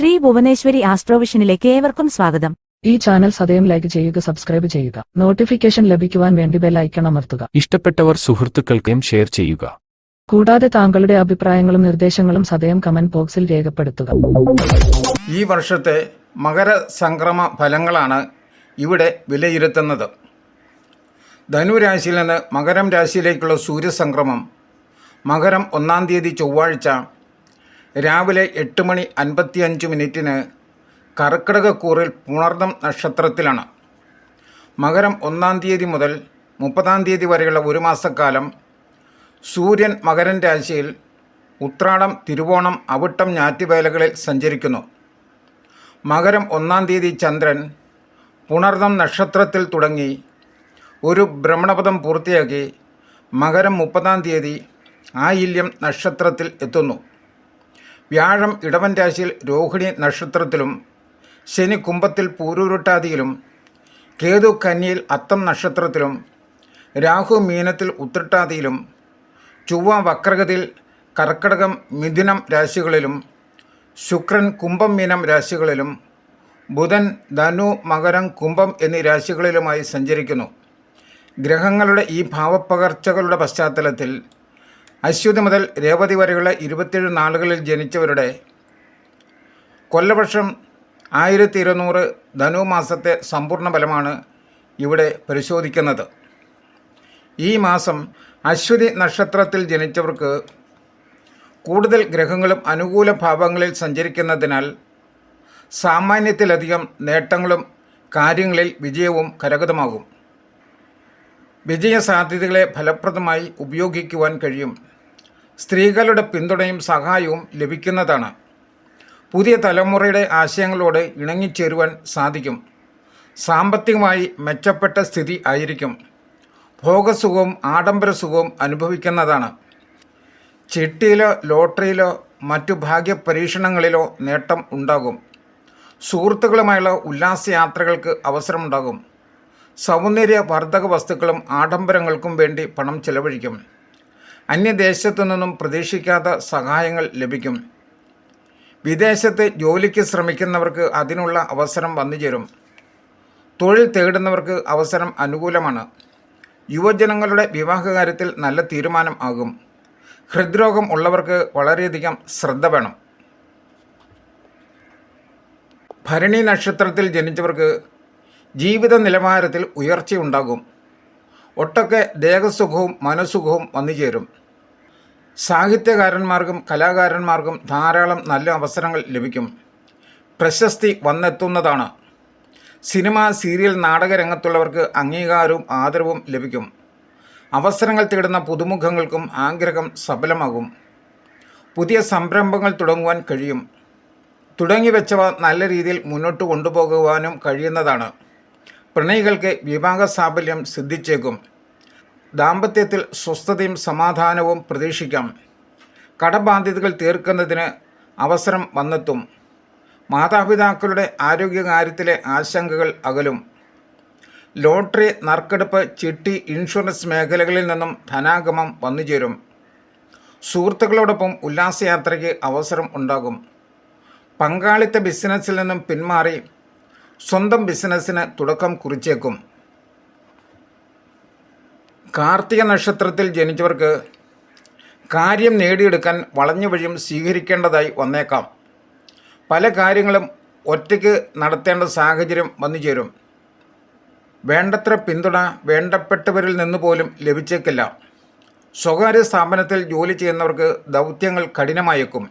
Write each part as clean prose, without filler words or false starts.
ശ്രീ ഭുവനേശ്വരി ആസ്ട്രോവിഷനിലേക്ക് ഏവർക്കും സ്വാഗതം. ഈ ചാനൽ സദയം ലൈക്ക് ചെയ്യുക, സബ്സ്ക്രൈബ് ചെയ്യുക, നോട്ടിഫിക്കേഷൻ ലഭിക്കുവാൻ വേണ്ടി ബെൽ ഐക്കൺ അമർത്തുക. ഇഷ്ടപ്പെട്ടവർ സുഹൃത്തുക്കൾക്കും ഷെയർ ചെയ്യുക. കൂടാതെ താങ്കളുടെ അഭിപ്രായങ്ങളും നിർദ്ദേശങ്ങളും സദയം കമന്റ് ബോക്സിൽ രേഖപ്പെടുത്തുക. ഈ വർഷത്തെ മകരസംക്രമ ഫലങ്ങളാണ് ഇവിടെ വിലയിരുത്തുന്നത്. ധനുരാശിയിൽ നിന്ന് മകരം രാശിയിലേക്കുള്ള സൂര്യസംക്രമം മകരം 1-ാം തീയതി ചൊവ്വാഴ്ച രാവിലെ 8:55 കർക്കിടകക്കൂറിൽ പുണർദം നക്ഷത്രത്തിലാണ്. മകരം 1-ാം തീയതി മുതൽ 30-ാം തീയതി വരെയുള്ള ഒരു മാസക്കാലം സൂര്യൻ മകരൻ രാശിയിൽ ഉത്രാടം, തിരുവോണം, അവിട്ടം, ഞാറ്റുവേലകളിൽ സഞ്ചരിക്കുന്നു. മകരം 1-ാം തീയതി ചന്ദ്രൻ പുണർദം നക്ഷത്രത്തിൽ തുടങ്ങി ഒരു ഭ്രമണപഥം പൂർത്തിയാക്കി മകരം 30-ാം തീയതി ആയില്യം നക്ഷത്രത്തിൽ എത്തുന്നു. വ്യാഴം ഇടവൻ രാശിയിൽ രോഹിണി നക്ഷത്രത്തിലും, ശനി കുംഭത്തിൽ പൂരുരുട്ടാതിയിലും, കേതു കന്നിയിൽ അത്തം നക്ഷത്രത്തിലും, രാഹു മീനത്തിൽ ഉത്രട്ടാതിയിലും, ചൊവ്വ വക്രഗതിയിൽ കർക്കടകം, മിഥുനം രാശികളിലും, ശുക്രൻ കുംഭം, മീനം രാശികളിലും, ബുധൻ ധനു, മകരം, കുംഭം എന്നീ രാശികളിലുമായി സഞ്ചരിക്കുന്നു. ഗ്രഹങ്ങളുടെ ഈ ഭാവപ്പകർച്ചകളുടെ പശ്ചാത്തലത്തിൽ അശ്വതി മുതൽ രേവതി വരെയുള്ള 27 നാളുകളിൽ ജനിച്ചവരുടെ കൊല്ലവർഷം 1200 ധനുമാസത്തെ സമ്പൂർണ്ണ ഫലമാണ് ഇവിടെ പരിശോധിക്കുന്നത്. ഈ മാസം അശ്വതി നക്ഷത്രത്തിൽ ജനിച്ചവർക്ക് കൂടുതൽ ഗ്രഹങ്ങളും അനുകൂല ഭാവങ്ങളിൽ സഞ്ചരിക്കുന്നതിനാൽ സാമാന്യത്തിലധികം നേട്ടങ്ങളും കാര്യങ്ങളിൽ വിജയവും കരഗതമാകും. വിജയസാധ്യതകളെ ഫലപ്രദമായി ഉപയോഗിക്കുവാൻ കഴിയും. സ്ത്രീകളുടെ പിന്തുണയും സഹായവും ലഭിക്കുന്നതാണ്. പുതിയ തലമുറയുടെ ആശയങ്ങളോട് ഇണങ്ങിച്ചേരുവാൻ സാധിക്കും. സാമ്പത്തികമായി മെച്ചപ്പെട്ട സ്ഥിതി ആയിരിക്കും. ഭോഗസുഖവും ആഡംബരസുഖവും അനുഭവിക്കുന്നതാണ്. ചിട്ടിയിലോ ലോട്ടറിയിലോ മറ്റു ഭാഗ്യ പരീക്ഷണങ്ങളിലോ നേട്ടം ഉണ്ടാകും. സുഹൃത്തുക്കളുമായുള്ള ഉല്ലാസയാത്രകൾക്ക് അവസരമുണ്ടാകും. സൗന്ദര്യവർദ്ധക വസ്തുക്കളും ആഡംബരങ്ങൾക്കും വേണ്ടി പണം ചെലവഴിക്കും. അന്യദേശത്തു നിന്നും പ്രതീക്ഷിക്കാത്ത സഹായങ്ങൾ ലഭിക്കും. വിദേശത്ത് ജോലിക്ക് ശ്രമിക്കുന്നവർക്ക് അതിനുള്ള അവസരം വന്നുചേരും. തൊഴിൽ തേടുന്നവർക്ക് അവസരം അനുകൂലമാണ്. യുവജനങ്ങളുടെ വിവാഹകാര്യത്തിൽ നല്ല തീരുമാനം ആകും. ഹൃദ്രോഗം ഉള്ളവർക്ക് വളരെയധികം ശ്രദ്ധ വേണം. ഭരണി നക്ഷത്രത്തിൽ ജനിച്ചവർക്ക് ജീവിത നിലവാരത്തിൽ ഉയർച്ചയുണ്ടാകും. ഒട്ടൊക്കെ ദേഹസുഖവും മനസുഖവും വന്നുചേരും. സാഹിത്യകാരന്മാർക്കും കലാകാരന്മാർക്കും ധാരാളം നല്ല അവസരങ്ങൾ ലഭിക്കും. പ്രശസ്തി വന്നെത്തുന്നതാണ്. സിനിമ, സീരിയൽ, നാടകരംഗത്തുള്ളവർക്ക് അംഗീകാരവും ആദരവും ലഭിക്കും. അവസരങ്ങൾ തേടുന്ന പുതുമുഖങ്ങൾക്കും ആഗ്രഹം സഫലമാകും. പുതിയ സംരംഭങ്ങൾ തുടങ്ങുവാൻ കഴിയും. തുടങ്ങിവെച്ചവ നല്ല രീതിയിൽ മുന്നോട്ട് കൊണ്ടുപോകുവാനും കഴിയുന്നതാണ്. പ്രണയികൾക്ക് വിവാഹ സാഫല്യം സിദ്ധിച്ചേക്കും. ദാമ്പത്യത്തിൽ സ്വസ്ഥതയും സമാധാനവും പ്രതീക്ഷിക്കാം. കടബാധ്യതകൾ തീർക്കുന്നതിന് അവസരം വന്നെത്തും. മാതാപിതാക്കളുടെ ആരോഗ്യകാര്യത്തിലെ ആശങ്കകൾ അകലും. ലോട്ടറി, നറുക്കെടുപ്പ്, ചിട്ടി, ഇൻഷുറൻസ് മേഖലകളിൽ നിന്നും ധനാഗമം വന്നുചേരും. സുഹൃത്തുക്കളോടൊപ്പം ഉല്ലാസയാത്രയ്ക്ക് അവസരം ഉണ്ടാകും. പങ്കാളിത്ത ബിസിനസ്സിൽ നിന്നും പിന്മാറി സ്വന്തം ബിസിനസ്സിന് തുടക്കം കുറിച്ചേക്കും. കാർത്തിക നക്ഷത്രത്തിൽ ജനിച്ചവർക്ക് കാര്യം നേടിയെടുക്കാൻ വളഞ്ഞ വഴിയും സ്വീകരിക്കേണ്ടതായി വന്നേക്കാം. പല കാര്യങ്ങളും ഒറ്റയ്ക്ക് നടത്തേണ്ട സാഹചര്യം വന്നുചേരും. വേണ്ടത്ര പിന്തുണ വേണ്ടപ്പെട്ടവരിൽ നിന്ന് പോലും ലഭിച്ചേക്കില്ല. സ്വകാര്യ സ്ഥാപനത്തിൽ ജോലി ചെയ്യുന്നവർക്ക് ദൗത്യങ്ങൾ കഠിനമായേക്കും.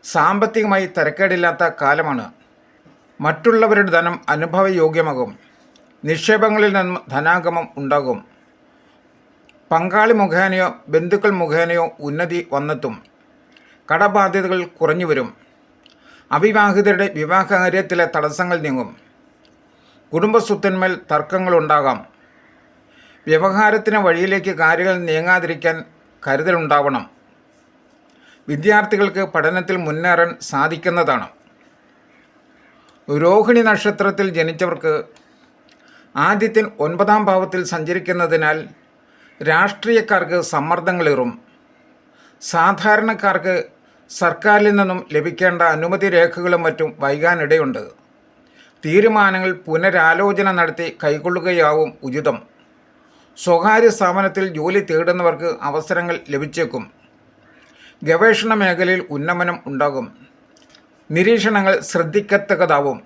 സാമ്പത്തികമായി തരക്കേടില്ലാത്ത കാലമാണ്. മറ്റുള്ളവരുടെ ധനം അനുഭവയോഗ്യമാകും. നിക്ഷേപങ്ങളിൽ നിന്നും ധനാഗമം ഉണ്ടാകും. പങ്കാളി മുഖേനയോ ബന്ധുക്കൾ മുഖേനയോ ഉന്നതി വന്നെത്തും. കടബാധ്യതകൾ കുറഞ്ഞു വരും. അവിവാഹിതരുടെ വിവാഹകാര്യത്തിലെ തടസ്സങ്ങൾ നീങ്ങും. കുടുംബസ്വത്തിന്മേൽ തർക്കങ്ങളുണ്ടാകാം. വ്യവഹാരത്തിന് വഴിയിലേക്ക് കാര്യങ്ങൾ നീങ്ങാതിരിക്കാൻ കരുതലുണ്ടാവണം. വിദ്യാർത്ഥികൾക്ക് പഠനത്തിൽ മുന്നേറാൻ സാധിക്കുന്നതാണ്. രോഹിണി നക്ഷത്രത്തിൽ ജനിച്ചവർക്ക് ആദിത്യൻ 9-ാം ഭാവത്തിൽ സഞ്ചരിക്കുന്നതിനാൽ രാഷ്ട്രീയക്കാർക്ക് സമ്മർദ്ദങ്ങളേറും. സാധാരണക്കാർക്ക് സർക്കാരിൽ നിന്നും ലഭിക്കേണ്ട അനുമതി രേഖകളും മറ്റും വൈകാനിടയുണ്ട്. തീരുമാനങ്ങൾ പുനരാലോചന നടത്തി കൈക്കൊള്ളുകയാവും ഉചിതം. സ്വകാര്യ സ്ഥാപനത്തിൽ ജോലി തേടുന്നവർക്ക് അവസരങ്ങൾ ലഭിച്ചേക്കും. ഗവേഷണ മേഖലയിൽ ഉന്നമനം ഉണ്ടാകും. നിരീക്ഷണങ്ങൾ ശ്രദ്ധിക്കത്തക്കതാവും.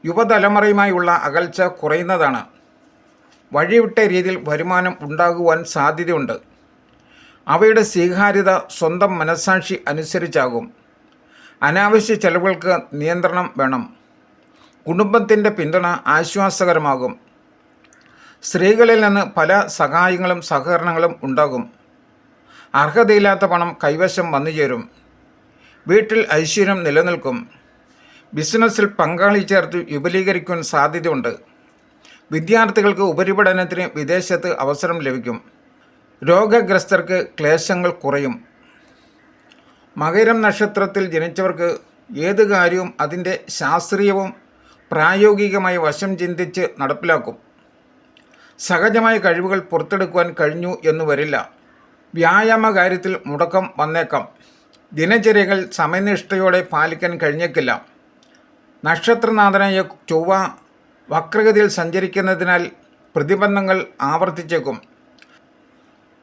യുവതലമുറയുമായുള്ള അകൽച്ച കുറയുന്നതാണ്. വഴിവിട്ട രീതിയിൽ വരുമാനം ഉണ്ടാകുവാൻ സാധ്യതയുണ്ട്. അവയുടെ സ്വീകാര്യത സ്വന്തം മനസ്സാക്ഷി അനുസരിച്ചാകും. അനാവശ്യ ചെലവുകൾക്ക് നിയന്ത്രണം വേണം. കുടുംബത്തിൻ്റെ പിന്തുണ ആശ്വാസകരമാകും. സ്ത്രീകളിൽ നിന്ന് പല സഹായങ്ങളും സഹകരണങ്ങളും ഉണ്ടാകും. അർഹതയില്ലാത്ത പണം കൈവശം വന്നുചേരും. വീട്ടിൽ ഐശ്വര്യം നിലനിൽക്കും. ബിസിനസ്സിൽ പങ്കാളി ചേർത്ത് വിപുലീകരിക്കുവാൻ സാധ്യതയുണ്ട്. വിദ്യാർത്ഥികൾക്ക് ഉപരിപഠനത്തിന് വിദേശത്ത് അവസരം ലഭിക്കും. രോഗഗ്രസ്തർക്ക് ക്ലേശങ്ങൾ കുറയും. മകരം നക്ഷത്രത്തിൽ ജനിച്ചവർക്ക് ഏത് കാര്യവും അതിൻ്റെ ശാസ്ത്രീയവും പ്രായോഗികമായ വശം ചിന്തിച്ച് നടപ്പിലാക്കും. സഹജമായ കഴിവുകൾ പുറത്തെടുക്കുവാൻ കഴിഞ്ഞു എന്ന് വരില്ല. വ്യായാമ കാര്യത്തിൽ മുടക്കം വന്നേക്കാം. ദിനചര്യകൾ സമയനിഷ്ഠയോടെ പാലിക്കാൻ കഴിഞ്ഞേക്കില്ല. നക്ഷത്രനാഥനായ ചൊവ്വ വക്രഗതിയിൽ സഞ്ചരിക്കുന്നതിനാൽ പ്രതിബന്ധങ്ങൾ ആവർത്തിച്ചേക്കും.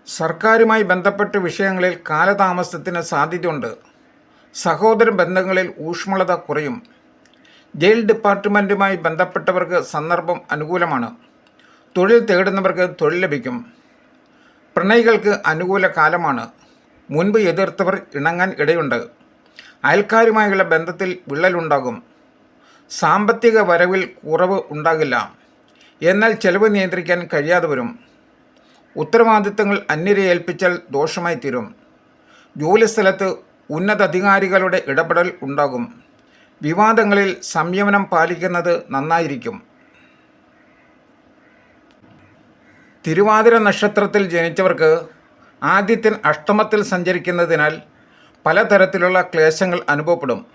സർക്കാരുമായി ബന്ധപ്പെട്ട വിഷയങ്ങളിൽ കാലതാമസത്തിന് സാധ്യതയുണ്ട്. സഹോദര ബന്ധങ്ങളിൽ ഊഷ്മളത കുറയും. ജയിൽ ഡിപ്പാർട്ട്മെൻറ്റുമായി ബന്ധപ്പെട്ടവർക്ക് സന്ദർഭം അനുകൂലമാണ്. തൊഴിൽ തേടുന്നവർക്ക് തൊഴിൽ ലഭിക്കും. പ്രണയികൾക്ക് അനുകൂല കാലമാണ്. മുൻപ് എതിർത്തവർ ഇണങ്ങാൻ ഇടയുണ്ട്. അയൽക്കാരുമായുള്ള ബന്ധത്തിൽ വിള്ളലുണ്ടാകും. സാമ്പത്തിക വരവിൽ കുറവ് ഉണ്ടാകില്ല. എന്നാൽ ചെലവ് നിയന്ത്രിക്കാൻ കഴിയാതെ വരും. ഉത്തരവാദിത്തങ്ങൾ അന്യരെ ഏൽപ്പിച്ചാൽ ദോഷമായി തീരും. ജോലിസ്ഥലത്ത് ഉന്നതാധികാരികളുടെ ഇടപെടൽ ഉണ്ടാകും. വിവാദങ്ങളിൽ സംയമനം പാലിക്കുന്നത് നന്നായിരിക്കും. തിരുവാതിര നക്ഷത്രത്തിൽ ജനിച്ചവർക്ക് ആദിത്യൻ അഷ്ടമത്തിൽ സഞ്ചരിക്കുന്നതിനാൽ പലതരത്തിലുള്ള ക്ലേശങ്ങൾ അനുഭവപ്പെടും.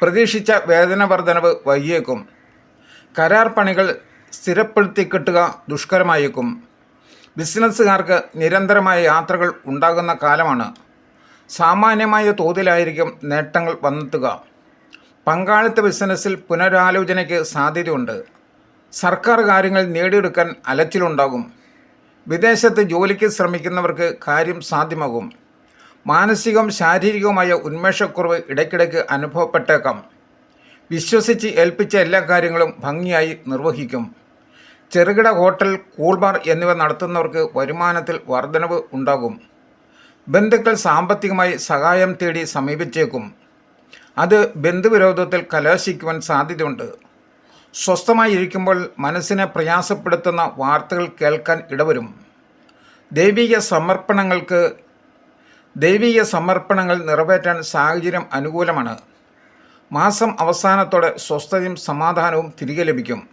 പ്രതീക്ഷിച്ച വേതന വർധനവ് വൈകിയേക്കും. കരാർ പണികൾ സ്ഥിരപ്പെടുത്തി കിട്ടുക ദുഷ്കരമായേക്കും. ബിസിനസ്സുകാർക്ക് നിരന്തരമായ യാത്രകൾ ഉണ്ടാകുന്ന കാലമാണ്. സാമാന്യമായ തോതിലായിരിക്കും നേട്ടങ്ങൾ വന്നെത്തുക. പങ്കാളിത്ത ബിസിനസ്സിൽ പുനരാലോചനയ്ക്ക് സാധ്യതയുണ്ട്. സർക്കാർ കാര്യങ്ങൾ നേടിയെടുക്കാൻ അലച്ചിലുണ്ടാകും. വിദേശത്ത് ജോലിക്ക് ശ്രമിക്കുന്നവർക്ക് കാര്യം സാധ്യമാകും. മാനസികവും ശാരീരികവുമായ ഉന്മേഷക്കുറവ് ഇടയ്ക്കിടയ്ക്ക് അനുഭവപ്പെട്ടേക്കാം. വിശ്വസിച്ച് ഏൽപ്പിച്ച എല്ലാ കാര്യങ്ങളും ഭംഗിയായി നിർവഹിക്കും. ചെറുകിട ഹോട്ടൽ, കൂൾബാർ എന്നിവ നടത്തുന്നവർക്ക് വരുമാനത്തിൽ വർധനവ് ഉണ്ടാകും. ബന്ധുക്കൾ സാമ്പത്തികമായി സഹായം തേടി സമീപിച്ചേക്കും. അത് ബന്ധുവിരോധത്തിൽ കലാശിക്കുവാൻ സാധ്യതയുണ്ട്. സ്വസ്ഥമായി ഇരിക്കുമ്പോൾ മനസ്സിനെ പ്രയാസപ്പെടുത്തുന്ന വാർത്തകൾ കേൾക്കാൻ ഇടവരും. ദൈവിക സമർപ്പണങ്ങൾ നിറവേറ്റാൻ സാഹചര്യം അനുകൂലമാണ്. മാസം അവസാനത്തോടെ സ്വസ്ഥതയും സമാധാനവും തിരികെ ലഭിക്കും.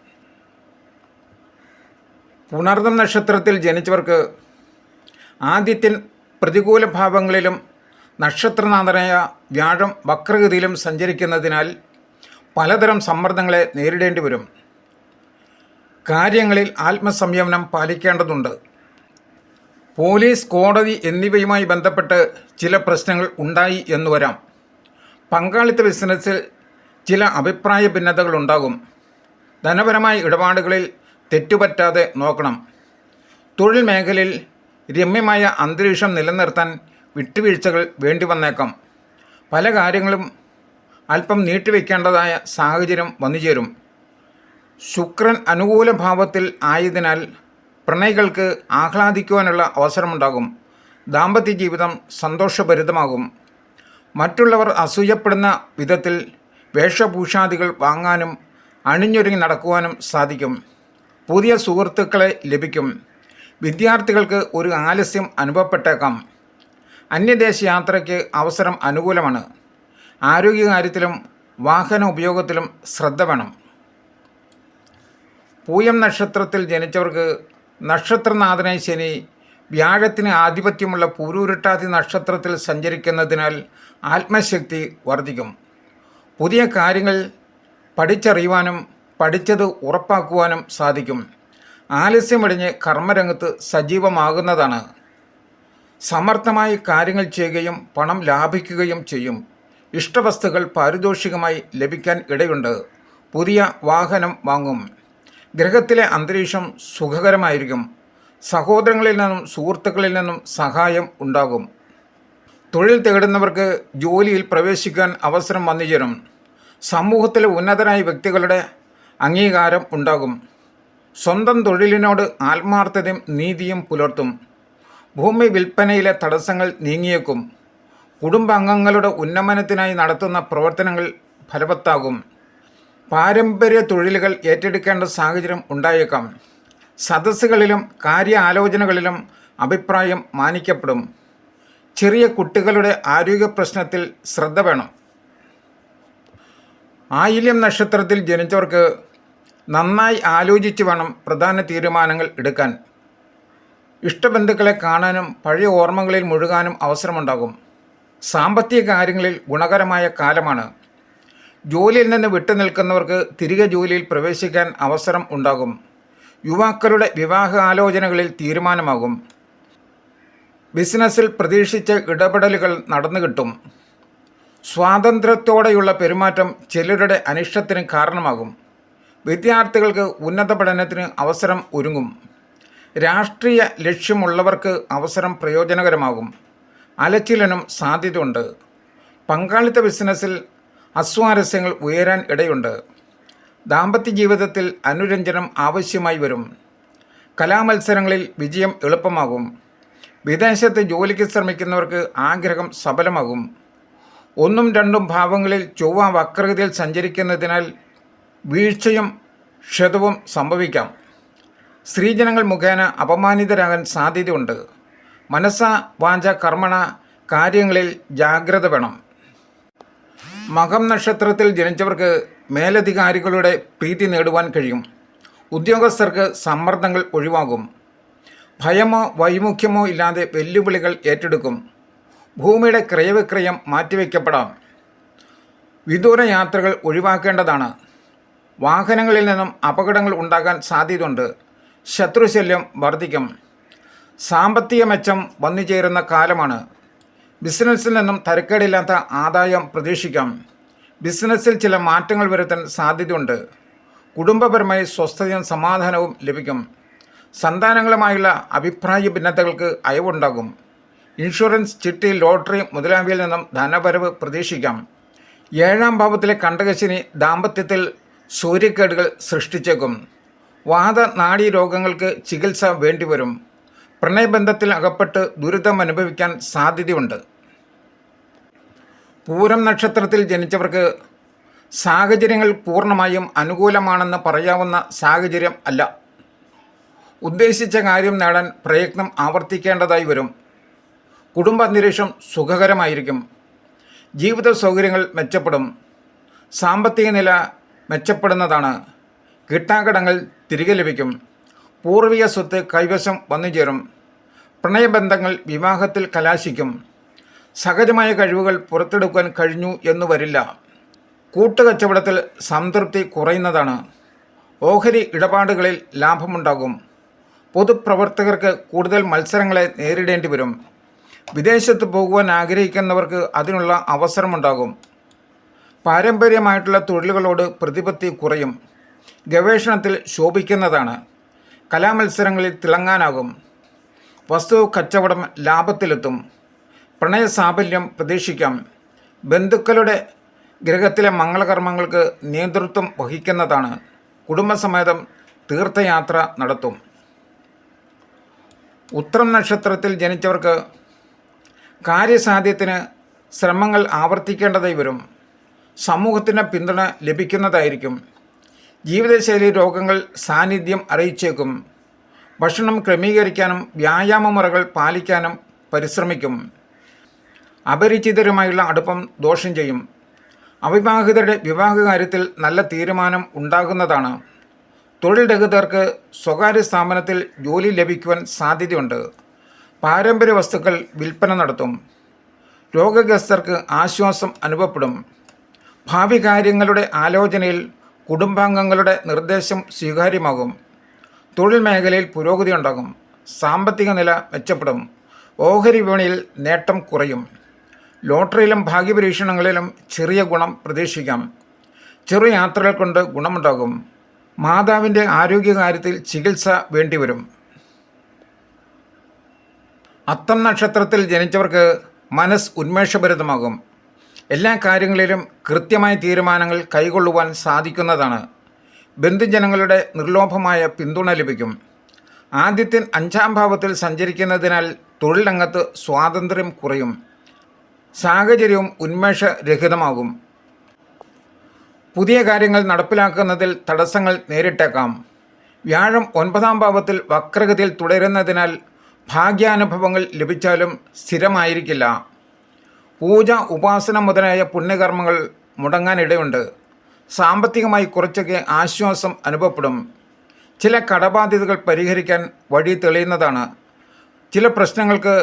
പുണർദം നക്ഷത്രത്തിൽ ജനിച്ചവർക്ക് ആദിത്യൻ പ്രതികൂല ഭാവങ്ങളിലും നക്ഷത്രനാഥനായ വ്യാഴം വക്രഗതിയിലും സഞ്ചരിക്കുന്നതിനാൽ പലതരം സമ്മർദ്ദങ്ങളെ നേരിടേണ്ടി വരും. കാര്യങ്ങളിൽ ആത്മസംയമനം പാലിക്കേണ്ടതുണ്ട്. പോലീസ്, കോടതി എന്നിവയുമായി ബന്ധപ്പെട്ട് ചില പ്രശ്നങ്ങൾ ഉണ്ടായി എന്ന് വരാം. പങ്കാളിത്ത ബിസിനസ്സിൽ ചില അഭിപ്രായ ഭിന്നതകളുണ്ടാകും. ധനപരമായ ഇടപാടുകളിൽ തെറ്റുപറ്റാതെ നോക്കണം. തൊഴിൽ മേഖലയിൽ രമ്യമായ അന്തരീക്ഷം നിലനിർത്താൻ വിട്ടുവീഴ്ചകൾ വേണ്ടി വന്നേക്കാം. പല കാര്യങ്ങളും അല്പം നീട്ടിവെക്കേണ്ടതായ സാഹചര്യം വന്നുചേരും. ശുക്രൻ അനുകൂല ഭാവത്തിൽ ആയതിനാൽ പ്രണയികൾക്ക് ആഹ്ലാദിക്കുവാനുള്ള അവസരമുണ്ടാകും. ദാമ്പത്യ ജീവിതം സന്തോഷഭരിതമാകും. മറ്റുള്ളവർ അസൂയപ്പെടുന്ന വിധത്തിൽ വേഷഭൂഷാദികൾ വാങ്ങാനും അണിഞ്ഞൊരുങ്ങി നടക്കുവാനും സാധിക്കും. പുതിയ സുഹൃത്തുക്കളെ ലഭിക്കും. വിദ്യാർത്ഥികൾക്ക് ഒരു ആലസ്യം അനുഭവപ്പെട്ടേക്കാം. അന്യദേശ യാത്രയ്ക്ക് അവസരം അനുകൂലമാണ്. ആരോഗ്യകാര്യത്തിലും വാഹന ഉപയോഗത്തിലും ശ്രദ്ധ വേണം. പൂയം നക്ഷത്രത്തിൽ ജനിച്ചവർക്ക് നക്ഷത്രനാഥനായ ശനി വ്യാഴത്തിന് ആധിപത്യമുള്ള പൂരുരുട്ടാതി നക്ഷത്രത്തിൽ സഞ്ചരിക്കുന്നതിനാൽ ആത്മശക്തി വർദ്ധിക്കും. പുതിയ കാര്യങ്ങൾ പഠിച്ചറിയുവാനും പഠിച്ചത് ഉറപ്പാക്കുവാനും സാധിക്കും. ആലസ്യമടിഞ്ഞ് കർമ്മരംഗത്ത് സജീവമാകുന്നതാണ്. സമർത്ഥമായി കാര്യങ്ങൾ ചെയ്യുകയും പണം ലാഭിക്കുകയും ചെയ്യും. ഇഷ്ടവസ്തുക്കൾ പാരിതോഷികമായി ലഭിക്കാൻ ഇടയുണ്ട്. പുതിയ വാഹനം വാങ്ങും. ഗൃഹത്തിലെ അന്തരീക്ഷം സുഖകരമായിരിക്കും. സഹോദരങ്ങളിൽ നിന്നും സുഹൃത്തുക്കളിൽ നിന്നും സഹായം ഉണ്ടാകും. തൊഴിൽ തേടുന്നവർക്ക് ജോലിയിൽ പ്രവേശിക്കാൻ അവസരം വന്നുചേരും. സമൂഹത്തിലെ ഉന്നതരായ വ്യക്തികളുടെ അംഗീകാരം ഉണ്ടാകും. സ്വന്തം തൊഴിലിനോട് ആത്മാർത്ഥതയും നീതിയും പുലർത്തും. ഭൂമി വിൽപ്പനയിലെ തടസ്സങ്ങൾ നീങ്ങിയേക്കും. കുടുംബാംഗങ്ങളുടെ ഉന്നമനത്തിനായി നടത്തുന്ന പ്രവർത്തനങ്ങൾ ഫലവത്താകും. പാരമ്പര്യ തൊഴിലുകൾ ഏറ്റെടുക്കേണ്ട സാഹചര്യം ഉണ്ടായേക്കാം. സദസ്സുകളിലും കാര്യാലോചനകളിലും അഭിപ്രായം മാനിക്കപ്പെടും. ചെറിയ കുട്ടികളുടെ ആരോഗ്യ പ്രശ്നത്തിൽ ശ്രദ്ധ വേണം. ആയില്യം നക്ഷത്രത്തിൽ ജനിച്ചവർക്ക് നന്നായി ആലോചിച്ച് വേണം പ്രധാന തീരുമാനങ്ങൾ എടുക്കാൻ. ഇഷ്ടബന്ധുക്കളെ കാണാനും പഴയ ഓർമ്മകളിൽ മുഴുകാനും അവസരമുണ്ടാകും. സാമ്പത്തിക കാര്യങ്ങളിൽ ഗുണകരമായ കാലമാണ്. ജോലിയിൽ നിന്ന് വിട്ടുനിൽക്കുന്നവർക്ക് തിരികെ ജോലിയിൽ പ്രവേശിക്കാൻ അവസരം ഉണ്ടാകും. യുവാക്കളുടെ വിവാഹ ആലോചനകളിൽ തീരുമാനമാകും. ബിസിനസ്സിൽ പ്രതീക്ഷിച്ച ഇടപെടലുകൾ നടന്നു കിട്ടും. സ്വാതന്ത്ര്യത്തോടെയുള്ള പെരുമാറ്റം ചിലരുടെ അനിഷ്ടത്തിന് കാരണമാകും. വിദ്യാർത്ഥികൾക്ക് ഉന്നത പഠനത്തിന് അവസരം ഒരുങ്ങും. രാഷ്ട്രീയ ലക്ഷ്യമുള്ളവർക്ക് അവസരം പ്രയോജനകരമാകും. അലച്ചിലിനും സാധ്യതയുണ്ട്. പങ്കാളിത്ത ബിസിനസ്സിൽ അസ്വാരസ്യങ്ങൾ ഉയരാൻ ഇടയുണ്ട്. ദാമ്പത്യ ജീവിതത്തിൽ അനുരഞ്ജനം ആവശ്യമായി വരും. കലാമത്സരങ്ങളിൽ വിജയം എളുപ്പമാകും. വിദേശത്ത് ജോലിക്ക് ശ്രമിക്കുന്നവർക്ക് ആഗ്രഹം സഫലമാകും. 1ഉം 2ഉം ഭാവങ്ങളിൽ ചൊവ്വ വക്രഗതിയിൽ സഞ്ചരിക്കുന്നതിനാൽ വീഴ്ചയും ക്ഷതവും സംഭവിക്കാം. സ്ത്രീജനങ്ങൾ മുഖേന അപമാനിതരാകാൻ സാധ്യതയുണ്ട്. മനസ്സ വാച കർമ്മണ കാര്യങ്ങളിൽ ജാഗ്രത വേണം. മകം നക്ഷത്രത്തിൽ ജനിച്ചവർക്ക് മേലധികാരികളുടെ പ്രീതി നേടുവാൻ കഴിയും. ഉദ്യോഗസ്ഥർക്ക് സമ്മർദ്ദങ്ങൾ ഒഴിവാകും. ഭയമോ വൈമുഖ്യമോ ഇല്ലാതെ വെല്ലുവിളികൾ ഏറ്റെടുക്കും. ഭൂമിയുടെ ക്രയവിക്രയം മാറ്റിവെക്കപ്പെടാം. വിദൂര യാത്രകൾ ഒഴിവാക്കേണ്ടതാണ്. വാഹനങ്ങളിൽ നിന്നും അപകടങ്ങൾ ഉണ്ടാകാൻ സാധ്യതയുണ്ട്. ശത്രുശല്യം വർദ്ധിക്കും. സാമ്പത്തിക മെച്ചം വന്നുചേരുന്ന കാലമാണ്. ബിസിനസ്സിൽ നിന്നും തരക്കേടില്ലാത്ത ആദായം പ്രതീക്ഷിക്കാം. ബിസിനസ്സിൽ ചില മാറ്റങ്ങൾ വരുത്താൻ സാധ്യതയുണ്ട്. കുടുംബപരമായി സ്വസ്ഥതയും സമാധാനവും ലഭിക്കും. സന്താനങ്ങളുമായുള്ള അഭിപ്രായ ഭിന്നതകൾക്ക് അയവുണ്ടാകും. ഇൻഷുറൻസ്, ചിട്ടി, ലോട്ടറി മുതലായവയിൽ നിന്നും ധനവരവ് പ്രതീക്ഷിക്കാം. 7ാം ഭാവത്തിലെ കണ്ടകശനി ദാമ്പത്യത്തിൽ സൂര്യക്കേടുകൾ സൃഷ്ടിച്ചേക്കും. വാത നാഡീ രോഗങ്ങൾക്ക് ചികിത്സ വേണ്ടിവരും. പ്രണയബന്ധത്തിൽ അകപ്പെട്ട് ദുരിതം അനുഭവിക്കാൻ സാധ്യതയുണ്ട്. പൂരം നക്ഷത്രത്തിൽ ജനിച്ചവർക്ക് സാഹചര്യങ്ങൾ പൂർണ്ണമായും അനുകൂലമാണെന്ന് പറയാവുന്ന സാഹചര്യം അല്ല. ഉദ്ദേശിച്ച കാര്യം നേടാൻ പ്രയത്നം ആവർത്തിക്കേണ്ടതായി വരും. കുടുംബാന്തരീക്ഷം സുഖകരമായിരിക്കും. ജീവിത സൗകര്യങ്ങൾ മെച്ചപ്പെടും. സാമ്പത്തിക നില മെച്ചപ്പെടുന്നതാണ്. കിട്ടാക്കടങ്ങൾ തിരികെ ലഭിക്കും. പൂർവിക സ്വത്ത് കൈവശം വന്നുചേരും. പ്രണയബന്ധങ്ങൾ വിവാഹത്തിൽ കലാശിക്കും. സഹജമായ കഴിവുകൾ പുറത്തെടുക്കാൻ കഴിഞ്ഞു എന്ന് വരില്ല. കൂട്ടുകച്ചവടത്തിൽ സംതൃപ്തി കുറയുന്നതാണ്. ഓഹരി ഇടപാടുകളിൽ ലാഭമുണ്ടാകും. പൊതുപ്രവർത്തകർക്ക് കൂടുതൽ മത്സരങ്ങളെ നേരിടേണ്ടി വരും. വിദേശത്ത് പോകുവാൻ ആഗ്രഹിക്കുന്നവർക്ക് അതിനുള്ള അവസരമുണ്ടാകും. പാരമ്പര്യമായിട്ടുള്ള തൊഴിലുകളോട് പ്രതിപത്തി കുറയും. ഗവേഷണത്തിൽ ശോഭിക്കുന്നതാണ്. കലാമത്സരങ്ങളിൽ തിളങ്ങാനാകും. വസ്തു കച്ചവടം ലാഭത്തിലെത്തും. പ്രണയസാഫല്യം പ്രതീക്ഷിക്കാം. ബന്ധുക്കളുടെ ഗൃഹത്തിലെ മംഗളകർമ്മങ്ങൾക്ക് നേതൃത്വം വഹിക്കുന്നതാണ്. കുടുംബസമേതം തീർത്ഥയാത്ര നടത്തും. ഉത്രം നക്ഷത്രത്തിൽ ജനിച്ചവർക്ക് കാര്യസാധ്യത്തിന് ശ്രമങ്ങൾ ആവർത്തിക്കേണ്ടതായി വരും. സമൂഹത്തിന് പിന്തുണ ലഭിക്കുന്നതായിരിക്കും. ജീവിതശൈലി രോഗങ്ങൾ സാന്നിധ്യം അറിയിച്ചേക്കും. ഭക്ഷണം ക്രമീകരിക്കാനും വ്യായാമമുറകൾ പാലിക്കാനും പരിശ്രമിക്കും. അപരിചിതരുമായുള്ള അടുപ്പം ദോഷം ചെയ്യും. അവിവാഹിതരുടെ വിവാഹകാര്യത്തിൽ നല്ല തീരുമാനം ഉണ്ടാകുന്നതാണ്. തൊഴിൽ രഹിതർക്ക് സ്വകാര്യ സ്ഥാപനത്തിൽ ജോലി ലഭിക്കുവാൻ സാധ്യതയുണ്ട്. പാരമ്പര്യ വസ്തുക്കൾ വിൽപ്പന നടത്തും. രോഗഗ്രസ്തർക്ക് ആശ്വാസം അനുഭവപ്പെടും. ഭാവി കാര്യങ്ങളുടെ ആലോചനയിൽ കുടുംബാംഗങ്ങളുടെ നിർദ്ദേശം സ്വീകാര്യമാകും. തൊഴിൽ മേഖലയിൽ പുരോഗതി ഉണ്ടാകും. സാമ്പത്തിക നില മെച്ചപ്പെടും. ഓഹരി വിപണിയിൽ നേട്ടം കുറയും. ലോട്ടറിയിലും ഭാഗ്യപരീക്ഷണങ്ങളിലും ചെറിയ ഗുണം പ്രതീക്ഷിക്കാം. ചെറു യാത്രകൾ കൊണ്ട് ഗുണമുണ്ടാകും. മാതാവിൻ്റെ ആരോഗ്യകാര്യത്തിൽ ചികിത്സ വേണ്ടിവരും. അത്തം നക്ഷത്രത്തിൽ ജനിച്ചവർക്ക് മനസ്സ് ഉന്മേഷഭരിതമാകും. എല്ലാ കാര്യങ്ങളിലും കൃത്യമായ തീരുമാനങ്ങൾ കൈക്കൊള്ളുവാൻ സാധിക്കുന്നതാണ്. ബന്ധുജനങ്ങളുടെ നിർലോഭമായ പിന്തുണ ലഭിക്കും. ആദിത്യൻ 5-ാം ഭാവത്തിൽ സഞ്ചരിക്കുന്നതിനാൽ തൊഴിൽ രംഗത്ത് സ്വാതന്ത്ര്യം കുറയും. സാഹചര്യവും ഉന്മേഷരഹിതമാകും. പുതിയ കാര്യങ്ങൾ നടപ്പിലാക്കുന്നതിൽ തടസ്സങ്ങൾ നേരിട്ടേക്കാം. വ്യാഴം 9-ാം ഭാവത്തിൽ വക്രഗതിയിൽ തുടരുന്നതിനാൽ ഭാഗ്യാനുഭവങ്ങൾ ലഭിച്ചാലും സ്ഥിരമായിരിക്കില്ല. പൂജ, ഉപാസന മുതലായ പുണ്യകർമ്മങ്ങൾ മുടങ്ങാനിടയുണ്ട്. സാമ്പത്തികമായി കുറച്ചൊക്കെ ആശ്വാസം അനുഭവപ്പെടും. ചില കടബാധ്യതകൾ പരിഹരിക്കാൻ വഴി തെളിയുന്നതാണ്. ചില പ്രശ്നങ്ങൾക്ക്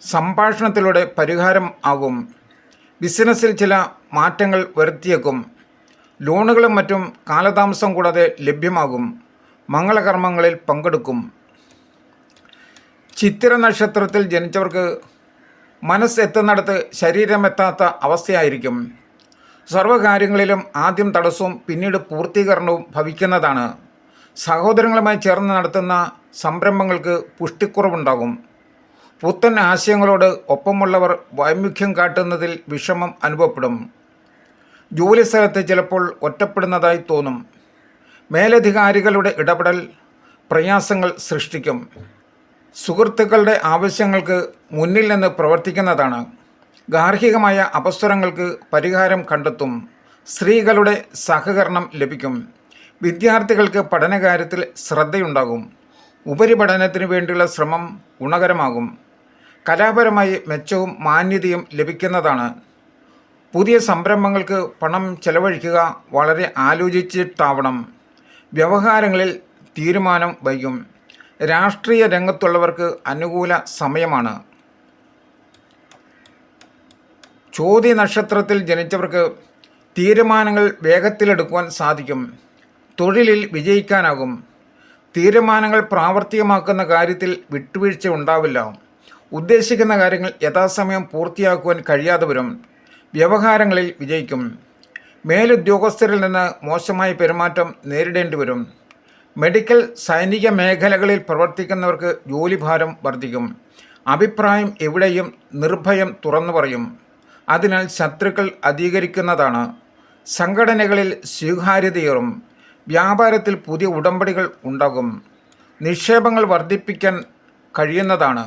സംഭാഷണത്തിലൂടെ പരിഹാരം ആകും. ബിസിനസ്സിൽ ചില മാറ്റങ്ങൾ വരുത്തിയേക്കും. ലോണുകളും മറ്റും കാലതാമസം കൂടാതെ ലഭ്യമാകും. മംഗളകർമ്മങ്ങളിൽ പങ്കെടുക്കും. ചിത്തിര നക്ഷത്രത്തിൽ ജനിച്ചവർക്ക് മനസ്സ് എത്തുന്നിടത്ത് ശരീരമെത്താത്ത അവസ്ഥയായിരിക്കും. സർവ്വകാര്യങ്ങളിലും ആദ്യം തടസ്സവും പിന്നീട് പൂർത്തീകരണവും ഭവിക്കുന്നതാണ്. സഹോദരങ്ങളുമായി ചേർന്ന് നടത്തുന്ന സംരംഭങ്ങൾക്ക് പുഷ്ടിക്കുറവുണ്ടാകും. പുത്തൻ ആശയങ്ങളോട് ഒപ്പമുള്ളവർ വൈമുഖ്യം കാട്ടുന്നതിൽ വിഷമം അനുഭവപ്പെടും. ജോലിസ്ഥലത്ത് ചിലപ്പോൾ ഒറ്റപ്പെടുന്നതായി തോന്നും. മേലധികാരികളുടെ ഇടപെടൽ പ്രയാസങ്ങൾ സൃഷ്ടിക്കും. സുഹൃത്തുക്കളുടെ ആവശ്യങ്ങൾക്ക് മുന്നിൽ നിന്ന് പ്രവർത്തിക്കുന്നതാണ്. ഗാർഹികമായ അപസ്വരങ്ങൾക്ക് പരിഹാരം കണ്ടെത്തും. സ്ത്രീകളുടെ സഹകരണം ലഭിക്കും. വിദ്യാർത്ഥികൾക്ക് പഠനകാര്യത്തിൽ ശ്രദ്ധയുണ്ടാകും. ഉപരിപഠനത്തിനു വേണ്ടിയുള്ള ശ്രമം ഗുണകരമാകും. കലാപരമായി മെച്ചവും മാന്യതയും ലഭിക്കുന്നതാണ്. പുതിയ സംരംഭങ്ങൾക്ക് പണം ചെലവഴിക്കുക വളരെ ആലോചിച്ചിട്ടാവണം. വ്യവഹാരങ്ങളിൽ തീരുമാനം വൈകും. രാഷ്ട്രീയ രംഗത്തുള്ളവർക്ക് അനുകൂല സമയമാണ്. ചോതി നക്ഷത്രത്തിൽ ജനിച്ചവർക്ക് തീരുമാനങ്ങൾ വേഗത്തിലെടുക്കുവാൻ സാധിക്കും. തൊഴിലിൽ വിജയിക്കാനാകും. തീരുമാനങ്ങൾ പ്രാവർത്തികമാക്കുന്ന കാര്യത്തിൽ വിട്ടുവീഴ്ച ഉണ്ടാവില്ല. ഉദ്ദേശിക്കുന്ന കാര്യങ്ങൾ യഥാസമയം പൂർത്തിയാക്കുവാൻ കഴിയാതെ വരും. വ്യവഹാരങ്ങളിൽ വിജയിക്കും. മേലുദ്യോഗസ്ഥരിൽ നിന്ന് മോശമായ പെരുമാറ്റം നേരിടേണ്ടി വരും. മെഡിക്കൽ, സൈനിക മേഖലകളിൽ പ്രവർത്തിക്കുന്നവർക്ക് ജോലിഭാരം വർദ്ധിക്കും. അഭിപ്രായം എവിടെയും നിർഭയം തുറന്നു പറയും. അതിനാൽ ശത്രുക്കൾ അധികരിക്കുന്നതാണ്. സംഘടനകളിൽ സ്വീകാര്യതയേറും. വ്യാപാരത്തിൽ പുതിയ ഉടമ്പടികൾ ഉണ്ടാകും. നിക്ഷേപങ്ങൾ വർദ്ധിപ്പിക്കാൻ കഴിയുന്നതാണ്.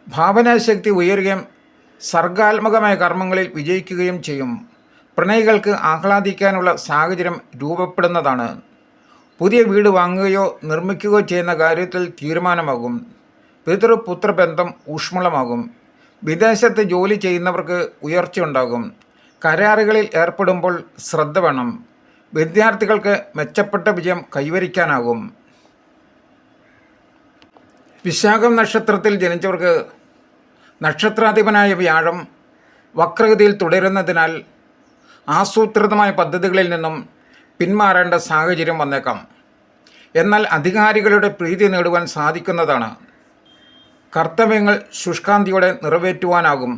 ഭാവനാശക്തി ഉയരുകയും സർഗാത്മകമായ കർമ്മങ്ങളിൽ വിജയിക്കുകയും ചെയ്യും. പ്രണയികൾക്ക് ആഹ്ലാദിക്കാനുള്ള സാഹചര്യം രൂപപ്പെടുന്നതാണ്. പുതിയ വീട് വാങ്ങുകയോ നിർമ്മിക്കുകയോ ചെയ്യുന്ന കാര്യത്തിൽ തീരുമാനമാകും. പിതൃപുത്ര ബന്ധം ഊഷ്മളമാകും. വിദേശത്ത് ജോലി ചെയ്യുന്നവർക്ക് ഉയർച്ചയുണ്ടാകും. കരാറുകളിൽ ഏർപ്പെടുമ്പോൾ ശ്രദ്ധ വേണം. വിദ്യാർത്ഥികൾക്ക് മെച്ചപ്പെട്ട വിജയം കൈവരിക്കാനാകും. വിശാഖം നക്ഷത്രത്തിൽ ജനിച്ചവർക്ക് നക്ഷത്രാധിപനായ വ്യാഴം വക്രഗതിയിൽ തുടരുന്നതിനാൽ ആസൂത്രിതമായ പദ്ധതികളിൽ നിന്നും പിന്മാറേണ്ട സാഹചര്യം വന്നേക്കാം. എന്നാൽ അധികാരികളുടെ പ്രീതി നേടുവാൻ സാധിക്കുന്നതാണ്. കർത്തവ്യങ്ങൾ ശുഷ്കാന്തിയോടെ നിറവേറ്റുവാനാകും.